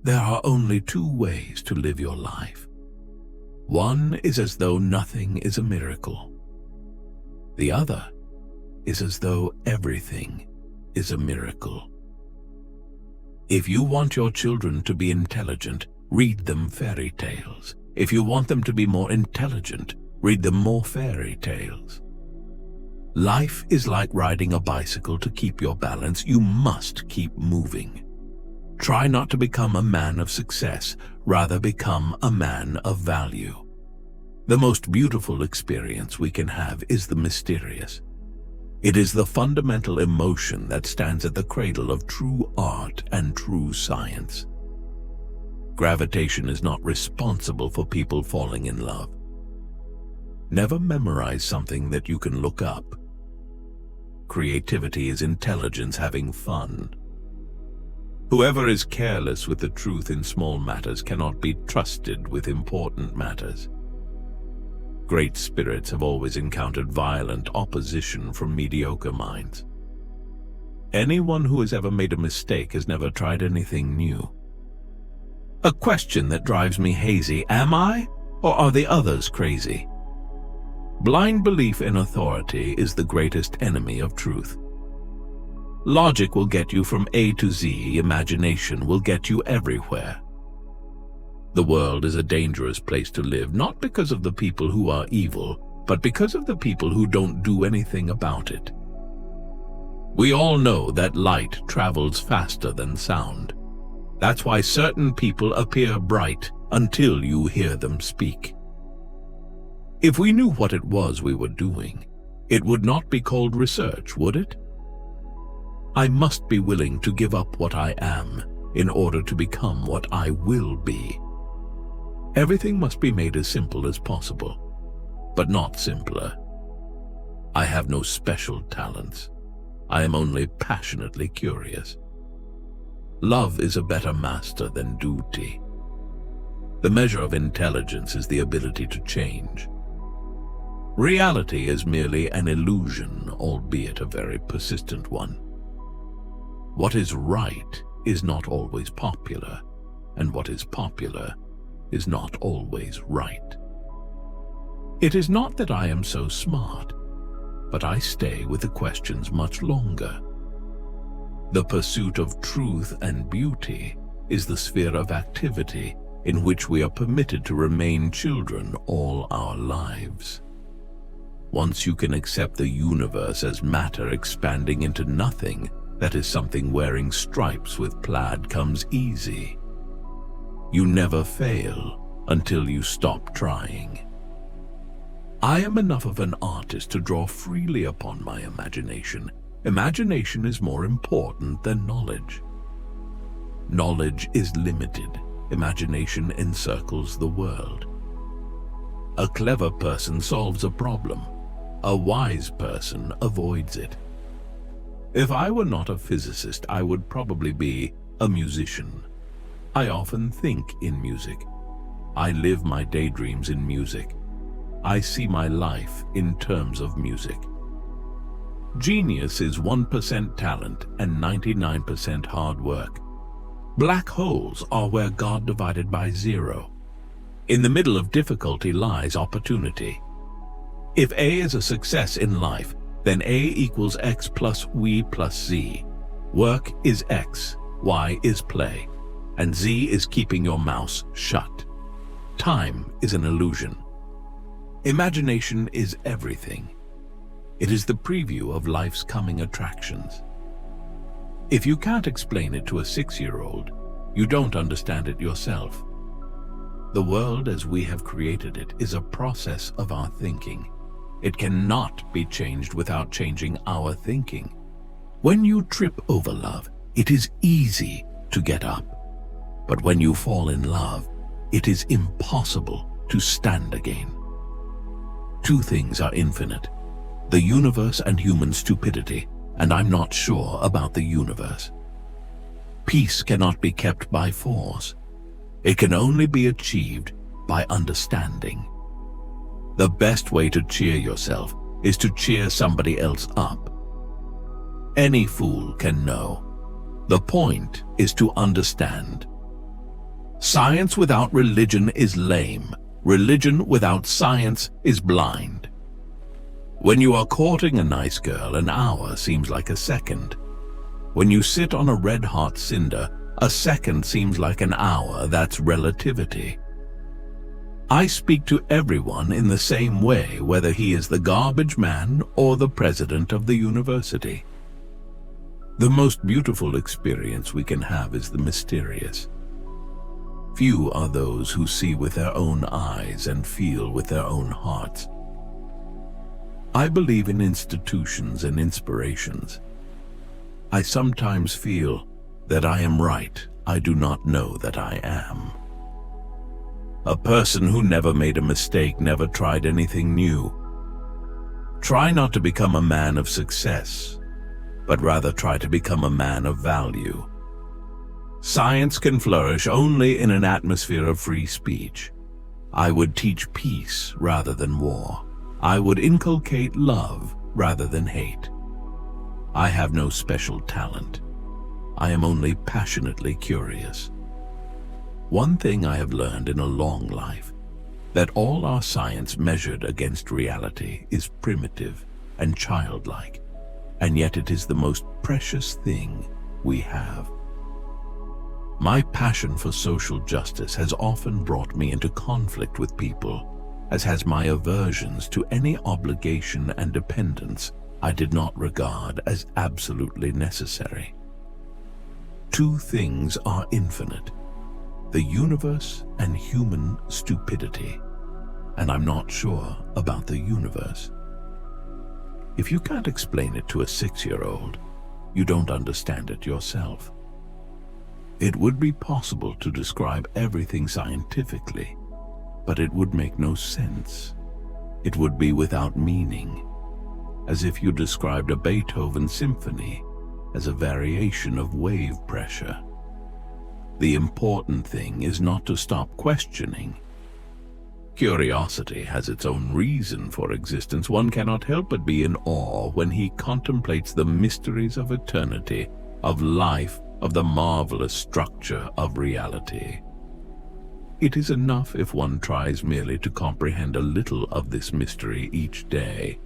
There are only two ways to live your life. One is as though nothing is a miracle. The other is as though everything is a miracle. If you want your children to be intelligent, read them fairy tales. If you want them to be more intelligent, read them more fairy tales. Life is like riding a bicycle. To keep your balance, you must keep moving. Try not to become a man of success, rather become a man of value. The most beautiful experience we can have is the mysterious. It is the fundamental emotion that stands at the cradle of true art and true science. Gravitation is not responsible for people falling in love. Never memorize something that you can look up. Creativity is intelligence having fun. Whoever is careless with the truth in small matters cannot be trusted with important matters. Great spirits have always encountered violent opposition from mediocre minds. Anyone who has ever made a mistake has never tried anything new. A question that drives me hazy: am I, or are the others crazy? Blind belief in authority is the greatest enemy of truth. Logic will get you from A to Z, imagination will get you everywhere. The world is a dangerous place to live, not because of the people who are evil, but because of the people who don't do anything about it. We all know that light travels faster than sound. That's why certain people appear bright until you hear them speak. If we knew what it was we were doing, it would not be called research, would it? I must be willing to give up what I am in order to become what I will be. Everything must be made as simple as possible, but not simpler. I have no special talents. I am only passionately curious. Love is a better master than duty. The measure of intelligence is the ability to change. Reality is merely an illusion, albeit a very persistent one. What is right is not always popular, and what is popular is not always right. It is not that I am so smart, but I stay with the questions much longer. The pursuit of truth and beauty is the sphere of activity in which we are permitted to remain children all our lives. Once you can accept the universe as matter expanding into nothing, that is something wearing stripes with plaid comes easy. You never fail until you stop trying. I am enough of an artist to draw freely upon my imagination. Imagination is more important than knowledge. Knowledge is limited. Imagination encircles the world. A clever person solves a problem. A wise person avoids it. If I were not a physicist, I would probably be a musician. I often think in music. I live my daydreams in music. I see my life in terms of music. Genius is 1% talent and 99% hard work. Black holes are where God divided by zero. In the middle of difficulty lies opportunity. If A is a success in life, then A equals X plus Y plus Z. Work is X, Y is play, and Z is keeping your mouth shut. Time is an illusion. Imagination is everything. It is the preview of life's coming attractions. If you can't explain it to a 6-year-old, you don't understand it yourself. The world as we have created it is a process of our thinking. It cannot be changed without changing our thinking. When you trip over love, it is easy to get up. But when you fall in love, it is impossible to stand again. Two things are infinite: the universe and human stupidity, and I'm not sure about the universe. Peace cannot be kept by force. It can only be achieved by understanding. The best way to cheer yourself is to cheer somebody else up. Any fool can know. The point is to understand. Science without religion is lame. Religion without science is blind. When you are courting a nice girl, an hour seems like a second. When you sit on a red-hot cinder, a second seems like an hour. That's relativity. I speak to everyone in the same way, whether he is the garbage man or the president of the university. The most beautiful experience we can have is the mysterious. Few are those who see with their own eyes and feel with their own hearts. I believe in institutions and inspirations. I sometimes feel that I am right. I do not know that I am. A person who never made a mistake never tried anything new. Try not to become a man of success, but rather try to become a man of value. Science can flourish only in an atmosphere of free speech. I would teach peace rather than war. I would inculcate love rather than hate. I have no special talent. I am only passionately curious. One thing I have learned in a long life, that all our science measured against reality is primitive and childlike, and yet it is the most precious thing we have. My passion for social justice has often brought me into conflict with people, as has my aversions to any obligation and dependence I did not regard as absolutely necessary. Two things are infinite: the universe and human stupidity, and I'm not sure about the universe. If you can't explain it to a 6-year-old, you don't understand it yourself. It would be possible to describe everything scientifically, but it would make no sense. It would be without meaning, as if you described a Beethoven symphony as a variation of wave pressure. The important thing is not to stop questioning. Curiosity has its own reason for existence. One cannot help but be in awe when he contemplates the mysteries of eternity, of life, of the marvelous structure of reality. It is enough if one tries merely to comprehend a little of this mystery each day,